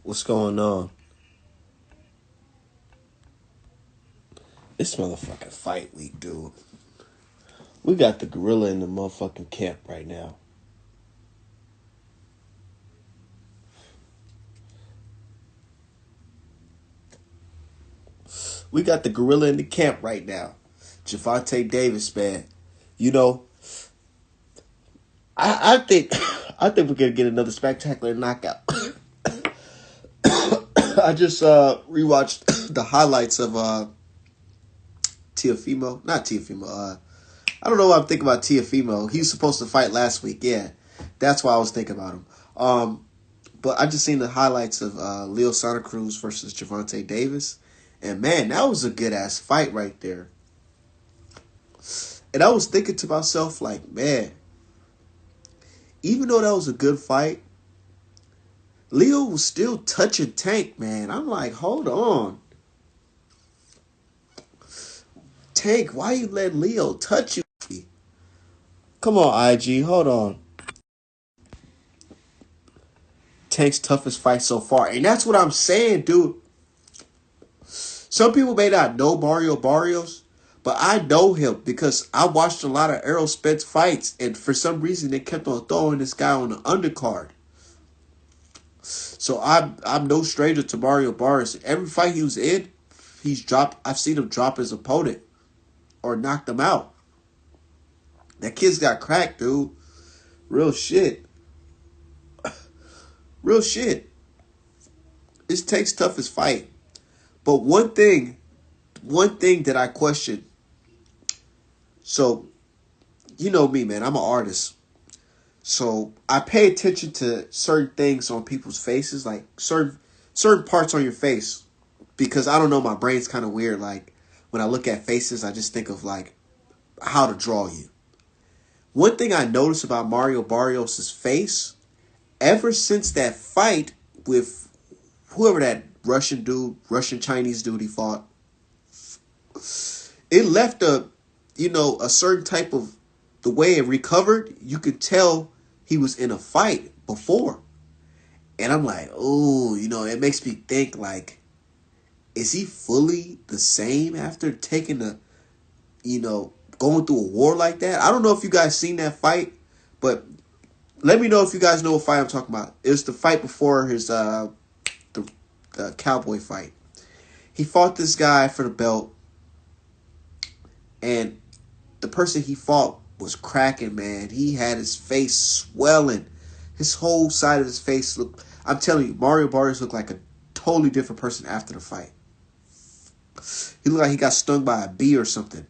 What's going on? It's motherfucking fight week, dude. We got the gorilla in the motherfucking camp right now. We got the gorilla in the camp right now. Gervonta Davis, man. You know, I think I think we're gonna get another spectacular knockout. I just rewatched the highlights of Tiafimo. Not Tiafimo. I don't know what I'm thinking about Tiafimo. He was supposed to fight last week. Yeah, that's why I was thinking about him. But I just seen the highlights of Leo Santa Cruz versus Gervonta Davis. And man, that was a good ass fight right there. And I was thinking to myself, like, man, even though that was a good fight, Leo was still touching Tank, man. I'm like, hold on. Tank, why you letting Leo touch you? Come on, IG, hold on. Tank's toughest fight so far. And that's what I'm saying, dude. Some people may not know Mario Barrios, but I know him because I watched a lot of Errol Spence fights, and for some reason they kept on throwing this guy on the undercard. So I'm no stranger to Mario Barrios. Every fight he was in, he's dropped. I've seen him drop his opponent or knocked him out. That kid's got cracked, dude. Real shit. Real shit. It takes toughest fight. But one thing that I question. So, you know me, man. I'm an artist. So I pay attention to certain things on people's faces, like certain parts on your face, because I don't know, my brain's kind of weird. Like when I look at faces, I just think of like how to draw you. One thing I noticed about Mario Barrios' face, ever since that fight with whoever that Russian Chinese dude he fought, it left a certain type of the way it recovered. You could tell he was in a fight before, and I'm like, oh, it makes me think like, is he fully the same after taking going through a war like that? I don't know if you guys seen that fight, but let me know if you guys know what fight I'm talking about. It was the fight before his the cowboy fight. He fought this guy for the belt, and the person he fought was cracking, man. He had his face swelling. His whole side of his face looked... I'm telling you, Mario Barrios looked like a totally different person after the fight. He looked like he got stung by a bee or something.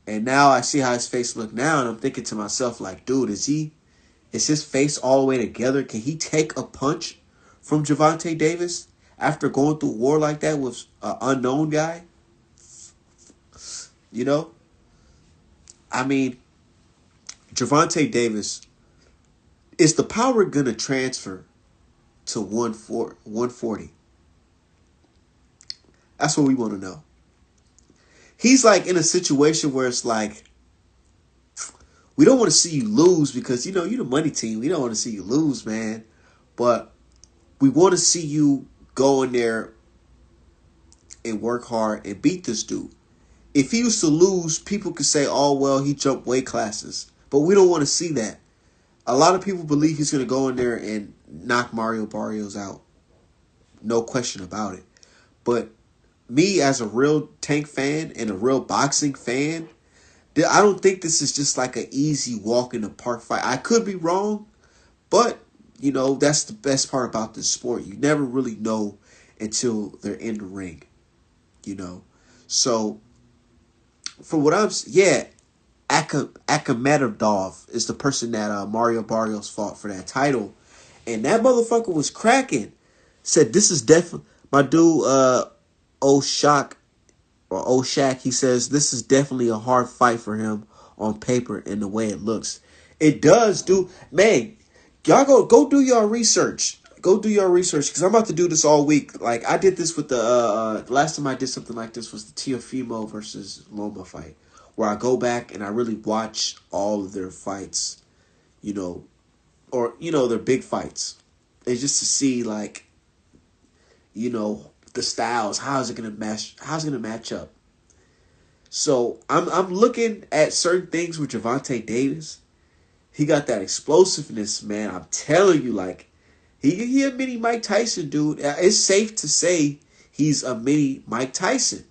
And now I see how his face look now, and I'm thinking to myself, like, dude, is his face all the way together? Can he take a punch from Gervonta Davis after going through war like that with an unknown guy? You know? I mean, Gervonta Davis, is the power going to transfer to 140? That's what we want to know. He's like in a situation where it's like, we don't want to see you lose because, you're the money team. We don't want to see you lose, man. But we want to see you go in there and work hard and beat this dude. If he used to lose, people could say, oh, well, he jumped weight classes. But we don't want to see that. A lot of people believe he's going to go in there and knock Mario Barrios out. No question about it. But me, as a real Tank fan and a real boxing fan, I don't think this is just like an easy walk in the park fight. I could be wrong, but, that's the best part about this sport. You never really know until they're in the ring, So, for what Akhmedov is the person that Mario Barrios fought for that title. And that motherfucker was cracking. Said, this is definitely... My dude, Oshak, he says, this is definitely a hard fight for him on paper and the way it looks. It does, dude. Man, y'all go do your research. Go do your research, because I'm about to do this all week. Like, I did this with the last time I did something like this was the Tiafimo versus Loma fight, where I go back and I really watch all of their fights, or their big fights, and just to see like the styles. How's it gonna match? How's it gonna match up? So I'm looking at certain things with Gervonta Davis. He got that explosiveness, man. I'm telling you, like he a mini Mike Tyson, dude. It's safe to say he's a mini Mike Tyson.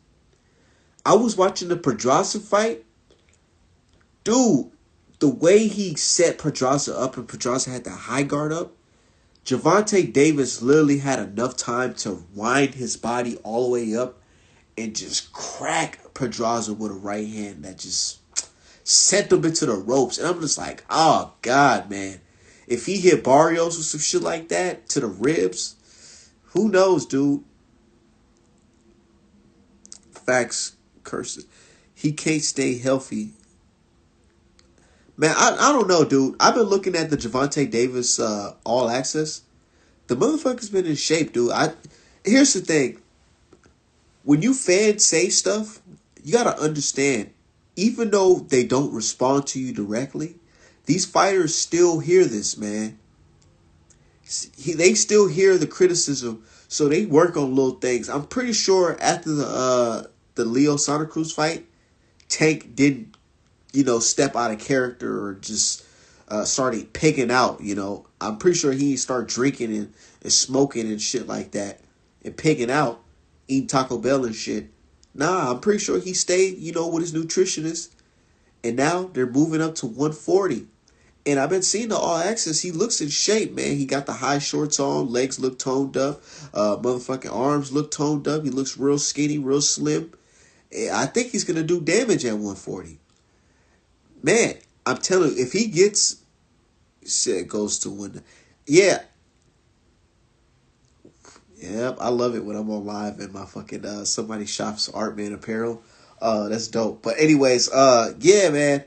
I was watching the Pedraza fight, dude. The way he set Pedraza up and Pedraza had the high guard up, Gervonta Davis literally had enough time to wind his body all the way up and just crack Pedraza with a right hand that just sent him into the ropes. And I'm just like, oh, God, man. If he hit Barrios with some shit like that to the ribs, who knows, dude? Facts, curses. He can't stay healthy. Man, I don't know, dude. I've been looking at the Gervonta Davis All Access. The motherfucker's been in shape, dude. Here's the thing. When you fans say stuff, you gotta understand, even though they don't respond to you directly, these fighters still hear this, man. They still hear the criticism, so they work on little things. I'm pretty sure after the Leo Santa Cruz fight, Tank didn't, step out of character or just started pigging out. I'm pretty sure he started drinking and smoking and shit like that and pigging out, eating Taco Bell and shit. Nah, I'm pretty sure he stayed, with his nutritionist. And now they're moving up to 140. And I've been seeing the All Access. He looks in shape, man. He got the high shorts on. Legs look toned up. Motherfucking arms look toned up. He looks real skinny, real slim. I think he's going to do damage at 140. Man, I'm telling you, if he gets... Shit goes to one... Yeah. Yep, I love it when I'm on live and my fucking somebody shops Artman apparel. That's dope. But anyways, yeah, man.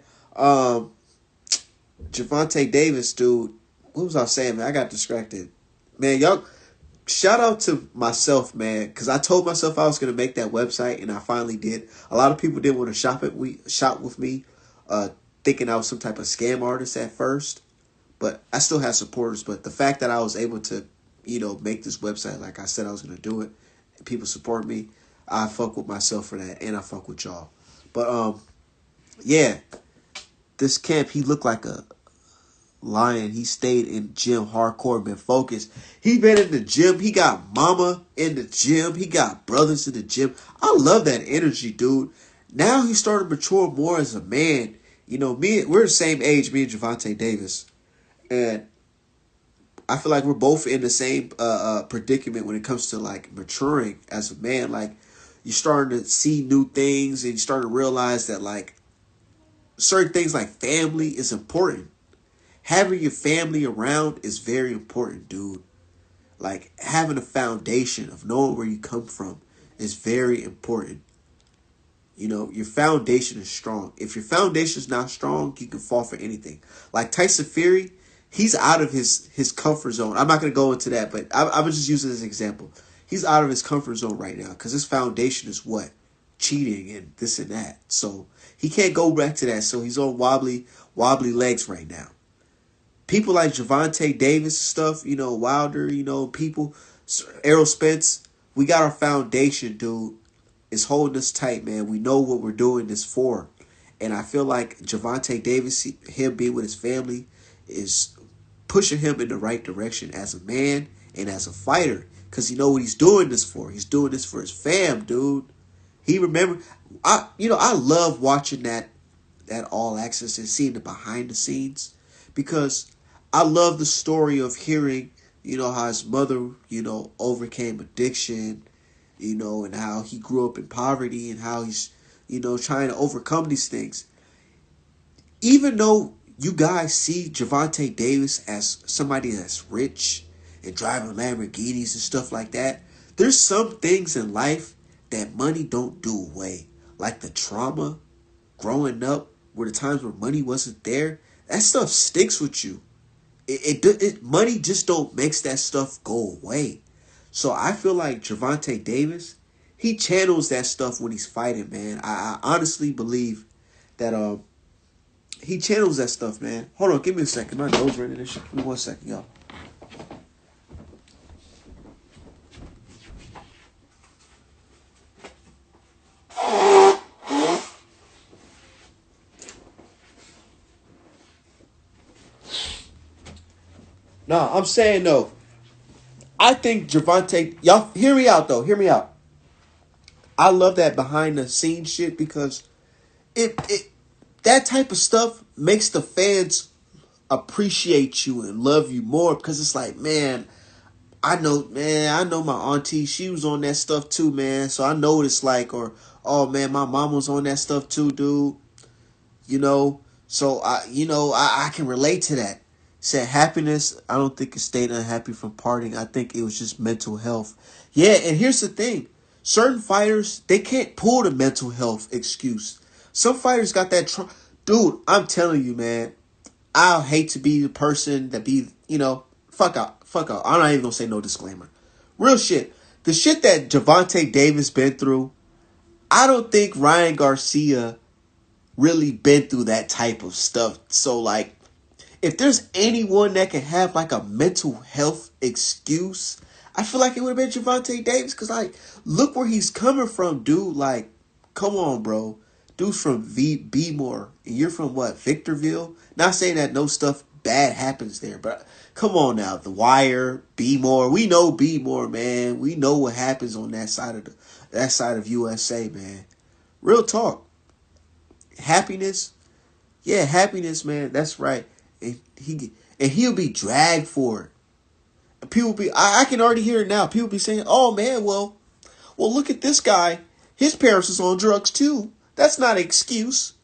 Gervonta Davis, dude. What was I saying, man? I got distracted. Man, y'all, shout out to myself, man, because I told myself I was gonna make that website, and I finally did. A lot of people didn't want to shop with me, thinking I was some type of scam artist at first. But I still had supporters. But the fact that I was able to, make this website like I said I was gonna do it, and people support me, I fuck with myself for that, and I fuck with y'all. But yeah, this camp, he looked like a lion. He stayed in gym hardcore, been focused. He been in the gym. He got mama in the gym. He got brothers in the gym. I love that energy, dude. Now he's starting to mature more as a man. We're the same age, me and Gervonta Davis. And I feel like we're both in the same predicament when it comes to like maturing as a man. Like you're starting to see new things and you start to realize that like certain things like family is important. Having your family around is very important, dude. Like having a foundation of knowing where you come from is very important. Your foundation is strong. If your foundation is not strong, you can fall for anything. Like Tyson Fury, he's out of his comfort zone. I'm not going to go into that, but I was just using this example. He's out of his comfort zone right now because his foundation is what? Cheating and this and that. So he can't go back to that. So he's on wobbly legs right now. People like Gervonta Davis stuff, Wilder, people, Errol Spence, we got our foundation, dude. It's holding us tight, man. We know what we're doing this for. And I feel like Gervonta Davis, him being with his family, is pushing him in the right direction as a man and as a fighter. Because you know what he's doing this for. He's doing this for his fam, dude. He remember, I love watching that All Access and seeing the behind the scenes. Because I love the story of hearing, how his mother, overcame addiction, and how he grew up in poverty and how he's, trying to overcome these things. Even though you guys see Gervonta Davis as somebody that's rich and driving Lamborghinis and stuff like that, there's some things in life that money don't do away. Like the trauma growing up where the times where money wasn't there, that stuff sticks with you. Money just don't makes that stuff go away. So I feel like Gervonta Davis, he channels that stuff when he's fighting, man. I honestly believe that he channels that stuff, man. Hold on, give me a second. My nose running this shit. Give me 1 second, y'all. No, I'm saying though. I think Gervonta. Y'all hear me out though. Hear me out. I love that behind the scenes shit because it that type of stuff makes the fans appreciate you and love you more because it's like, man, I know my auntie, she was on that stuff too, man. So I know what it's like. Or, oh man, my mom was on that stuff too, dude. You know, so I can relate to that. Said happiness, I don't think it stayed unhappy from partying. I think it was just mental health. Yeah, and here's the thing. Certain fighters, they can't pull the mental health excuse. Some fighters got that dude, I'm telling you, man. I hate to be the person that be, fuck out, fuck out. I'm not even gonna say no disclaimer. Real shit. The shit that Gervonta Davis been through, I don't think Ryan Garcia really been through that type of stuff. So like, if there's anyone that can have like a mental health excuse, I feel like it would have been Gervonta Davis. Cause like, look where he's coming from, dude. Like, come on, bro. Dude's from Bmore, and you're from what, Victorville? Not saying that no stuff bad happens there, but come on now, The Wire, Bmore. We know Bmore, man. We know what happens on that side of USA, man. Real talk. Happiness, yeah, happiness, man. That's right. And he'll be dragged for it. People be, I can already hear it now. People be saying, "Oh man, well, look at this guy. His parents was on drugs too. That's not an excuse."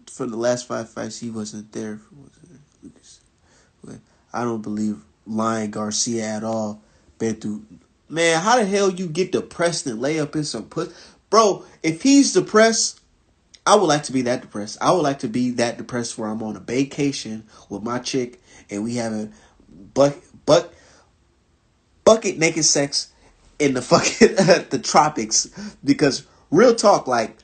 For the last 5 fights, he wasn't there. I don't believe Lion Garcia at all. Been through, man. How the hell you get depressed and lay up in some pussy, bro? If he's depressed, I would like to be that depressed. I would like to be that depressed where I'm on a vacation with my chick and we having buck bucket naked sex in the fucking the tropics. Because real talk, like,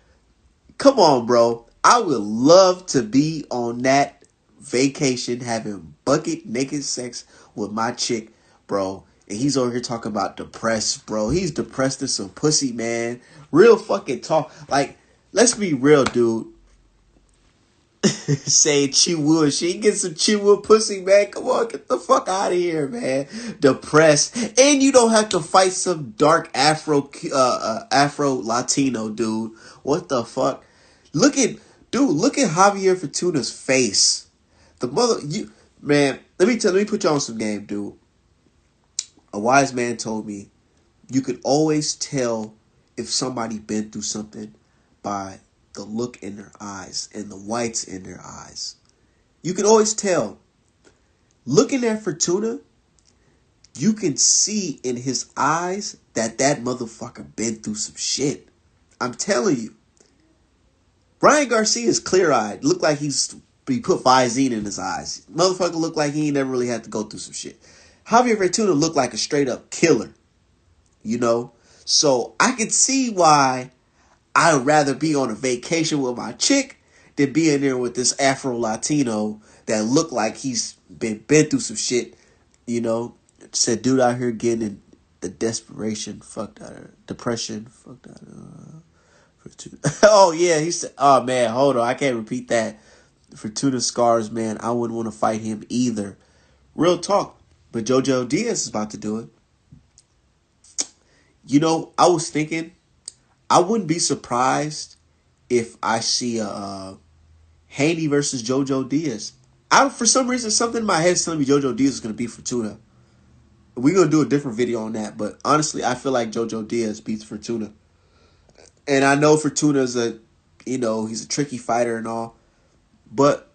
come on, bro. I would love to be on that vacation having bucket naked sex with my chick, bro. And he's over here talking about depressed, bro. He's depressed in some pussy, man. Real fucking talk. Like, let's be real, dude. Say Chiwood. She can get some Chiwood pussy, man. Come on, get the fuck out of here, man. Depressed. And you don't have to fight some dark Afro Latino dude. What the fuck? Look at Javier Fortuna's face. The mother, man, let me put you on some game, dude. A wise man told me you could always tell if somebody been through something by the look in their eyes and the whites in their eyes. You can always tell. Looking at Fortuna, you can see in his eyes that motherfucker been through some shit. I'm telling you. Brian Garcia is clear-eyed. Look like he put Visine in his eyes. Motherfucker look like he ain't never really had to go through some shit. Javier Fortuna looked like a straight-up killer. You know? So I can see why I'd rather be on a vacation with my chick than be in there with this Afro Latino that looked like he's been through some shit. You know? Said dude out here getting the desperation fucked out of depression fucked out of oh yeah, he said, oh man, hold on, I can't repeat that. Fortuna scars, man, I wouldn't want to fight him either. Real talk. But Jojo Diaz is about to do it. You know, I was thinking, I wouldn't be surprised if I see a Haney versus Jojo Diaz. For some reason, something in my head is telling me Jojo Diaz is going to beat Fortuna. We're going to do a different video on that, but honestly, I feel like Jojo Diaz beats Fortuna. And I know Fortuna's he's a tricky fighter and all. But,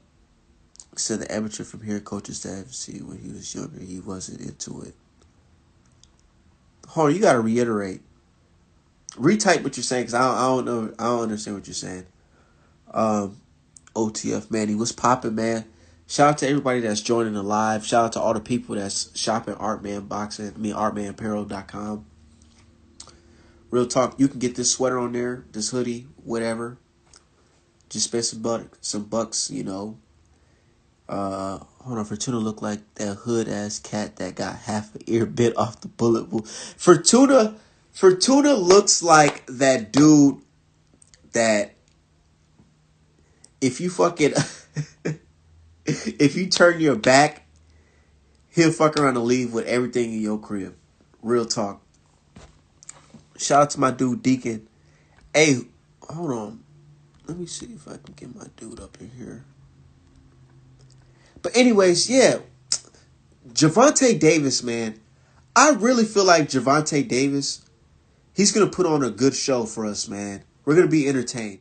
said the amateur from here coaches to FC when he was younger, he wasn't into it. Hold on, you got to reiterate. Retype what you're saying, because I don't know. I don't understand what you're saying. OTF, man, he was popping, man. Shout out to everybody that's joining the live. Shout out to all the people that's shopping artmanapparel.com. Real talk, you can get this sweater on there, this hoodie, whatever. Just spend some bucks, you know. Hold on, Fortuna look like that hood ass cat that got half an ear bit off the bullet wound. Fortuna looks like that dude that if you fucking if you turn your back he'll fuck around and leave with everything in your crib. Real talk. Shout out to my dude Deacon. Hey, hold on. Let me see if I can get my dude up in here. But anyways, yeah. Gervontaa Davis, man. I really feel like Gervontaa Davis, he's going to put on a good show for us, man. We're going to be entertained.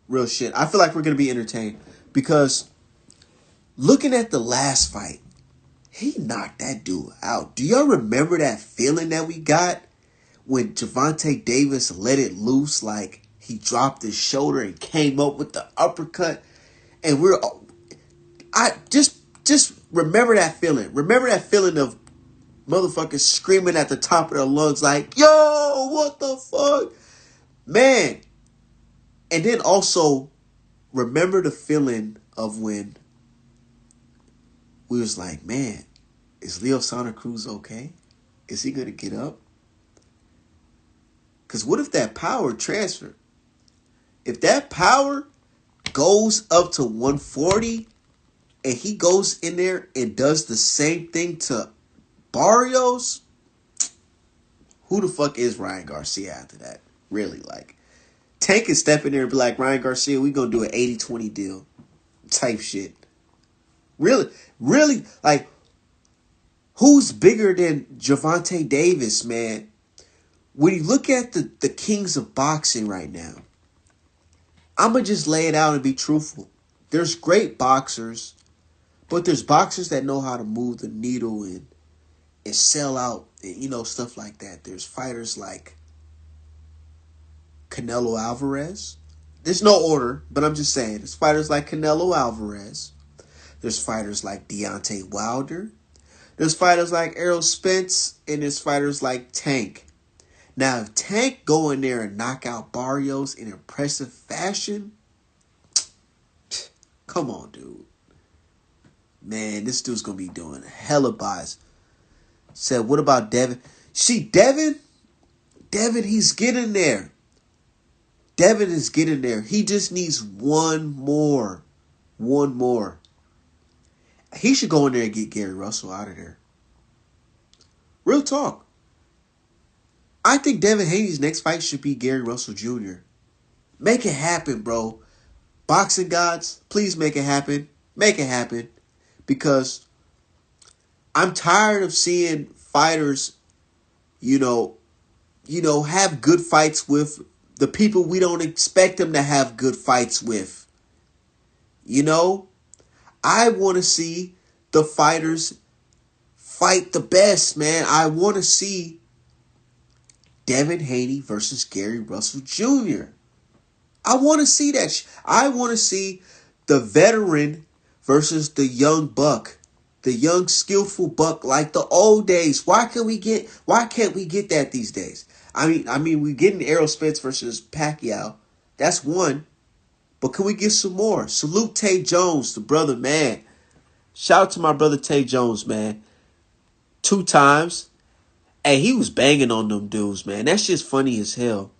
Real shit. I feel like we're going to be entertained. Because looking at the last fight, he knocked that dude out. Do y'all remember that feeling that we got when Gervontaa Davis let it loose? Like, he dropped his shoulder and came up with the uppercut. And I just remember that feeling. Remember that feeling of motherfuckers screaming at the top of their lungs like, yo, what the fuck? Man. And then also, remember the feeling of when we was like, man, is Leo Santa Cruz okay? Is he going to get up? Because what if that power transfer? If that power goes up to 140 and he goes in there and does the same thing to Barrios, who the fuck is Ryan Garcia after that? Really, like, Tank can step in there and be like, Ryan Garcia, we gonna do an 80-20 deal type shit. Really, like, who's bigger than Gervontaa Davis, man? When you look at the kings of boxing right now, I'm going to just lay it out and be truthful. There's great boxers, but there's boxers that know how to move the needle and sell out, and, you know, stuff like that. There's fighters like Canelo Alvarez. There's no order, but I'm just saying. There's fighters like Canelo Alvarez. There's fighters like Deontay Wilder. There's fighters like Errol Spence, and there's fighters like Tank. Now, if Tank go in there and knock out Barrios in impressive fashion, come on, dude. Man, this dude's going to be doing hella buys. Said, what about Devin? See, Devin, he's getting there. Devin is getting there. He just needs one more. One more. He should go in there and get Gary Russell out of there. Real talk. I think Devin Haney's next fight should be Gary Russell Jr. Make it happen, bro. Boxing gods, please make it happen. Make it happen. Because I'm tired of seeing fighters, you know, have good fights with the people we don't expect them to have good fights with. You know? I want to see the fighters fight the best, man. I want to see Devin Haney versus Gary Russell Jr. I want to see that. I want to see the veteran versus the young buck. The young skillful buck like the old days. Why can't we get that these days? I mean we're getting Errol Spence versus Pacquiao. That's one. But can we get some more? Salute Tay Jones, the brother, man. Shout out to my brother Tay Jones, man. 2 times. Hey, he was banging on them dudes, man. That shit's funny as hell.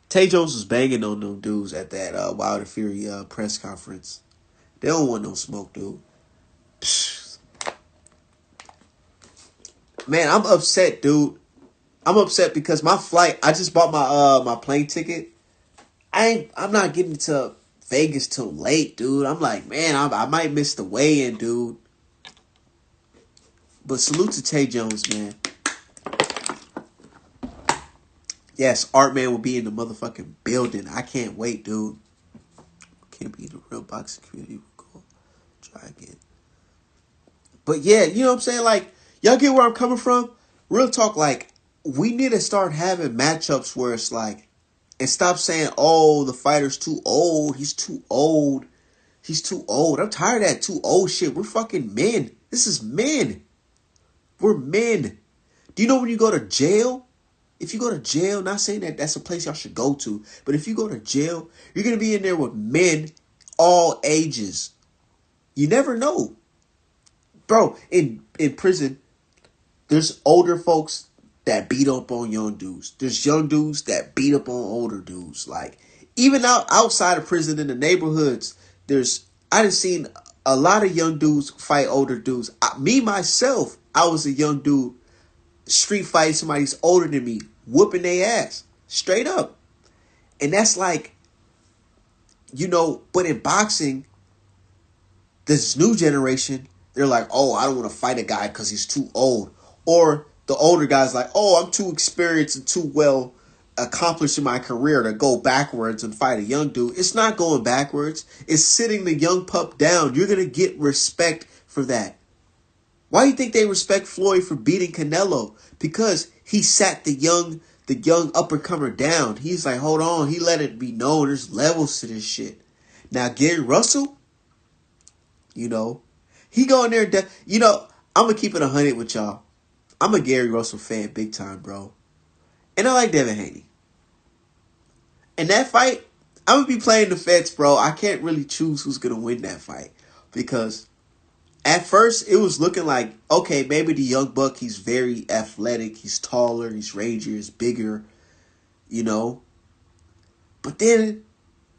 Tay Jones was banging on them dudes at that Wilder Fury press conference. They don't want no smoke, dude. Psh. Man, I'm upset, dude. I'm upset because my flight, I just bought my plane ticket. I'm not getting to Vegas till late, dude. I'm like, man, I might miss the weigh-in, dude. But salute to Tay Jones, man. Yes, Artman will be in the motherfucking building. I can't wait, dude. Can't be in the real boxing community. We'll go try again. But yeah, you know what I'm saying? Like, y'all get where I'm coming from? Real talk, like, we need to start having matchups where it's like, and stop saying, oh, the fighter's too old. He's too old. He's too old. I'm tired of that too old shit. We're fucking men. This is men. We're men. Do you know when you go to jail? If you go to jail, not saying that that's a place y'all should go to, but if you go to jail, you're going to be in there with men all ages. You never know. Bro, in prison, there's older folks that beat up on young dudes. There's young dudes that beat up on older dudes. Like, even outside of prison in the neighborhoods, I done seen A lot of young dudes fight older dudes. Me myself, I was a young dude street fighting somebody who's older than me, whooping their ass straight up. And that's like, but in boxing, this new generation, they're like, oh, I don't want to fight a guy because he's too old. Or the older guy's like, oh, I'm too experienced and too well accomplished in my career to go backwards and fight a young dude. It's not going backwards. It's sitting the young pup down. You're going to get respect for that. Why do you think they respect Floyd for beating Canelo? Because he sat the young uppercomer down. He's like, hold on. He let it be known there's levels to this shit. Now, Gary Russell, he go in there. I'm going to keep it 100 with y'all. I'm a Gary Russell fan big time, bro. And I like Devin Haney. In that fight, I'm going to be playing the fence, bro. I can't really choose who's going to win that fight. Because at first, it was looking like, okay, maybe the young buck, he's very athletic. He's taller. He's rangier. He's bigger. But then,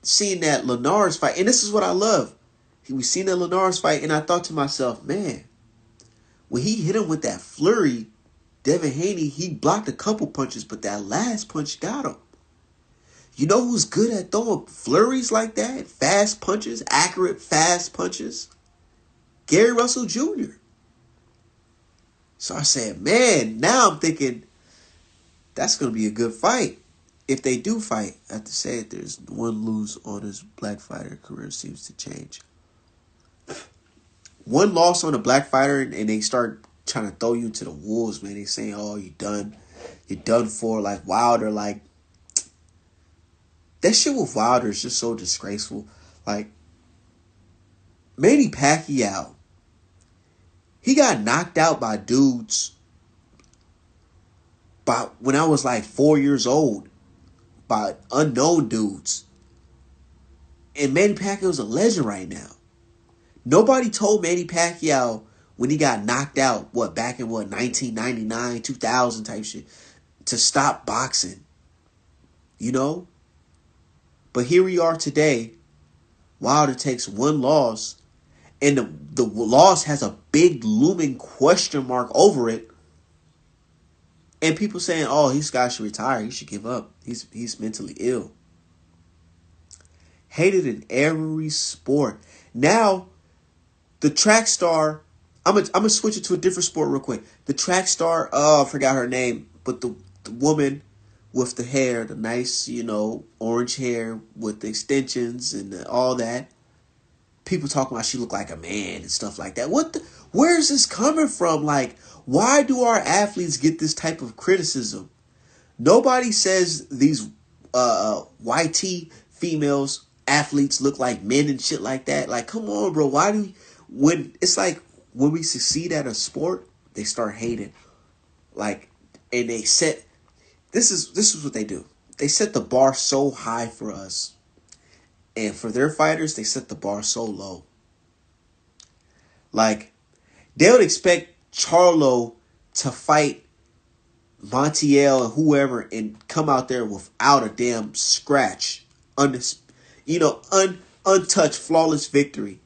seeing that Linares fight, and this is what I love. We seen that Linares fight, and I thought to myself, man, when he hit him with that flurry, Devin Haney, he blocked a couple punches, but that last punch got him. You know who's good at throwing flurries like that? Fast punches, accurate fast punches? Gary Russell Jr. So I said, man, now I'm thinking that's going to be a good fight. If they do fight, I have to say it, there's one lose on his black fighter career seems to change. One loss on a black fighter and they start trying to throw you to the wolves, man. They saying, oh, you're done for. Like Wilder, like that shit with Wilder is just so disgraceful. Like Manny Pacquiao, he got knocked out by dudes when I was like 4 years old, by unknown dudes. And Manny Pacquiao's a legend right now. Nobody told Manny Pacquiao when he got knocked out, back in 1999, 2000 type shit, to stop boxing. But here we are today. Wilder takes one loss, and the loss has a big looming question mark over it. And people saying, oh, this guy should retire. He should give up. He's mentally ill. Hated in every sport. Now, the track star, I'm gonna switch it to a different sport real quick. The track star, I forgot her name, but the woman with the hair, the nice, orange hair with the extensions and all that. People talking about she looked like a man and stuff like that. Where is this coming from? Like, why do our athletes get this type of criticism? Nobody says these YT females athletes look like men and shit like that. Like, come on, bro. When we succeed at a sport, they start hating. Like, and they set, this is what they do. They set the bar so high for us. And for their fighters, they set the bar so low. Like, they would expect Charlo to fight Montiel and whoever and come out there without a damn scratch. Untouched, flawless victory.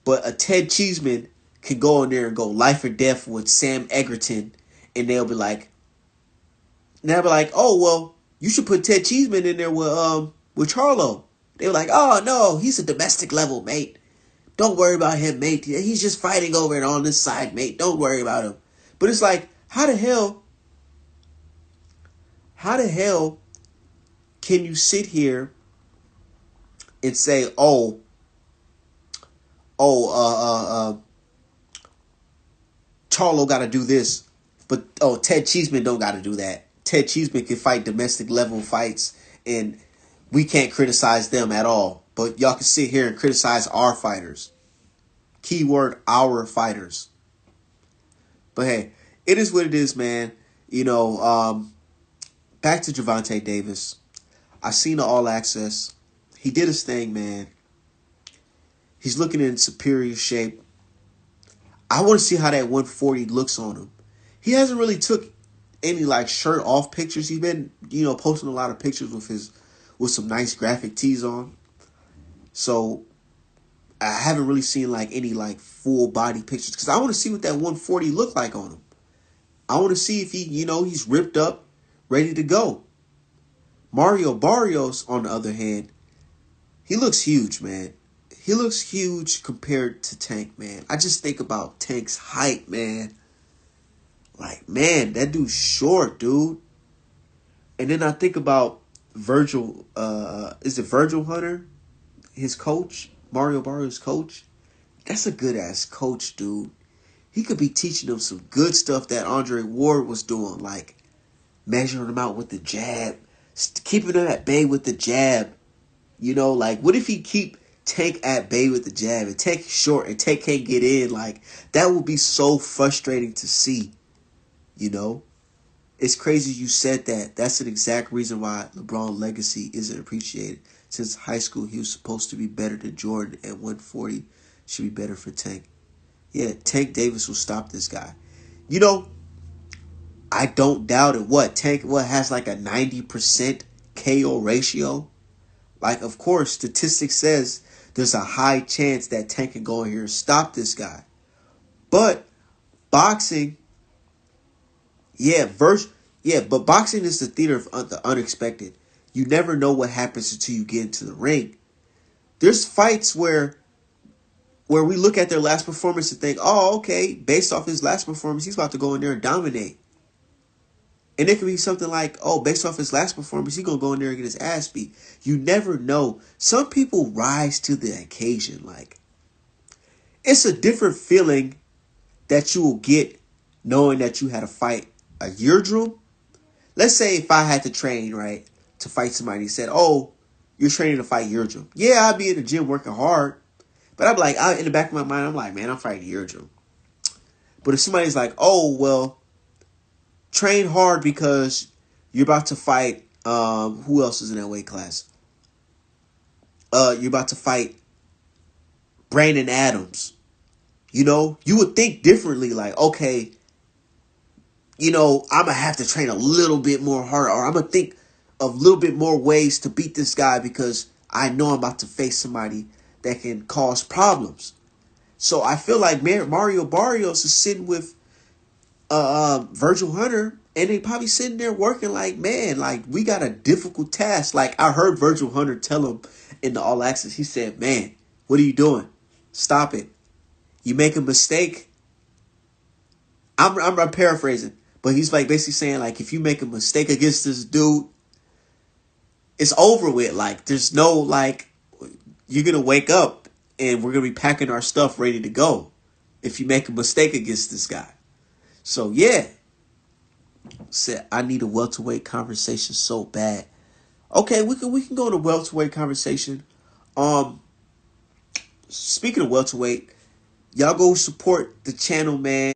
But a Ted Cheeseman can go in there and go life or death with Sam Egerton, and they'll be like, oh, well, you should put Ted Cheeseman in there with Charlo. They were like, oh, no, he's a domestic level, mate. Don't worry about him, mate. He's just fighting over it on this side, mate. Don't worry about him. But it's like, how the hell can you sit here and say, Charlo got to do this, but Ted Cheeseman don't got to do that. Ted Cheeseman can fight domestic level fights, and we can't criticize them at all. But y'all can sit here and criticize our fighters. Keyword, our fighters. But hey, it is what it is, man. Back to Gervonta Davis. I seen the All Access. He did his thing, man. He's looking in superior shape. I want to see how that 140 looks on him. He hasn't really took any shirt off pictures. He's been, posting a lot of pictures with some nice graphic tees on. So I haven't really seen like any like full body pictures because I want to see what that 140 look like on him. I want to see if he, he's ripped up, ready to go. Mario Barrios, on the other hand, he looks huge, man. He looks huge compared to Tank, man. I just think about Tank's height, man. Like, man, that dude's short, dude. And then I think about Virgil, is it Virgil Hunter? His coach? Mario Barrios' coach? That's a good ass coach, dude. He could be teaching them some good stuff that Andre Ward was doing, like measuring them out with the jab, keeping them at bay with the jab. Like, what if he keep Tank at bay with the jab and Tank short and Tank can't get in? Like, that would be so frustrating to see. It's crazy you said that. That's an exact reason why LeBron's legacy isn't appreciated. Since high school, he was supposed to be better than Jordan, and 140 should be better for Tank. Yeah, Tank Davis will stop this guy. I don't doubt it. Tank has like a 90% KO ratio? Like, of course, statistics says there's a high chance that Tank can go in here and stop this guy. But boxing, but boxing is the theater of the unexpected. You never know what happens until you get into the ring. There's fights where we look at their last performance and think, oh, okay, based off his last performance, he's about to go in there and dominate. And it could be something like, oh, based off his last performance, he's going to go in there and get his ass beat. You never know. Some people rise to the occasion. Like, it's a different feeling that you will get knowing that you had to fight a eardrum. Let's say if I had to train, right, to fight somebody, he said, oh, you're training to fight eardrum. Yeah, I'd be in the gym working hard. But I'm like, in the back of my mind, I'm like, man, I'm fighting eardrum. But if somebody's like, oh, well, train hard because you're about to fight, who else is in that weight class? You're about to fight Brandon Adams. You would think differently, like, okay, I'm going to have to train a little bit more hard, or I'm going to think of a little bit more ways to beat this guy because I know I'm about to face somebody that can cause problems. So I feel like Mario Barrios is sitting with Virgil Hunter, and they probably sitting there working like, man, like, we got a difficult task. Like, I heard Virgil Hunter tell him in the All Access, he said, man, what are you doing? Stop it. You make a mistake. I'm paraphrasing, but he's like basically saying, like, if you make a mistake against this dude, it's over with. Like, there's no, like, you're going to wake up and we're going to be packing our stuff ready to go if you make a mistake against this guy. So, yeah. Said, I need a welterweight conversation so bad. Okay, we can go to welterweight conversation. Speaking of welterweight, y'all go support the channel, man.